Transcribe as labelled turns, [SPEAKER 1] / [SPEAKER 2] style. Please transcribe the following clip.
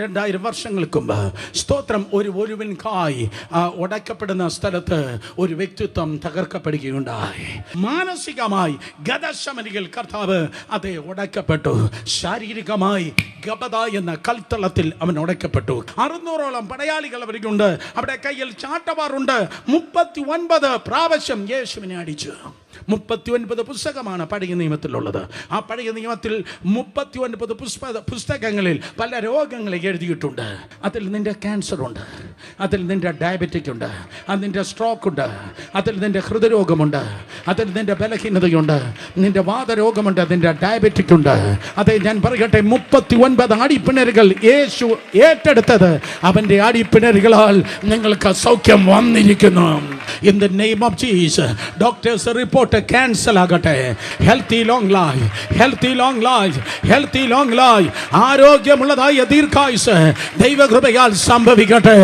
[SPEAKER 1] 2000 വർഷങ്ങൾക്ക് മുമ്പ് സ്തോത്രം ഒരുവൻകായി ഉടക്കപ്പെടുന്ന സ്ഥലത്ത് ഒരു വ്യക്തിത്വം തകർക്കപ്പെടുകയുണ്ടായി. മാനസികമായി ഗദശമനികൾ കർത്താവ് അതെ ഉടക്കപ്പെട്ടു. ശാരീരികമായി ഗബദ എന്ന കൽത്തളത്തിൽ അവൻ ഉടക്കപ്പെട്ടു. 600ഓളം പടയാളികൾ അവർക്കുണ്ട്. അവിടെ കയ്യിൽ ചാട്ടവാറുണ്ട്. 39 പ്രാവശ്യം യേശുവിനെ അടിച്ചു. 39 പുസ്തകമാണ് പഴയ നിയമത്തിലുള്ളത്. ആ പഴയ നിയമത്തിൽ 39 പുസ്തകങ്ങളിൽ പല രോഗങ്ങളെ എഴുതിയിട്ടുണ്ട്. അതിൽ നിന്റെ ക്യാൻസർ ഉണ്ട്, അതിൽ നിന്റെ ഡയബറ്റിക് ഉണ്ട്, അതിൻ്റെ സ്ട്രോക്ക് ഉണ്ട്, അതിൽ നിന്റെ ഹൃദയരോഗമുണ്ട്, അതിൽ നിന്റെ ബലഹീനതയുണ്ട്, നിന്റെ വാതരോഗമുണ്ട്, നിന്റെ ഡയബറ്റിക് ഉണ്ട്. അതെ, ഞാൻ പറയട്ടെ, 39 അടിപ്പിണരുകൾ യേശു ഏറ്റെടുത്തത്. അവൻ്റെ അടിപ്പിണരുകളാൽ നിങ്ങൾക്ക് സൗഖ്യം വന്നിരിക്കുന്നു. In the name of Jesus, doctors report cancel ആകട്ടെ. Healthy long life, healthy long life, healthy long life. ആരോഗ്യമുള്ളതായ ദീർഘായുസ് ദൈവകൃപയാൽ സംഭവിക്കട്ടെ.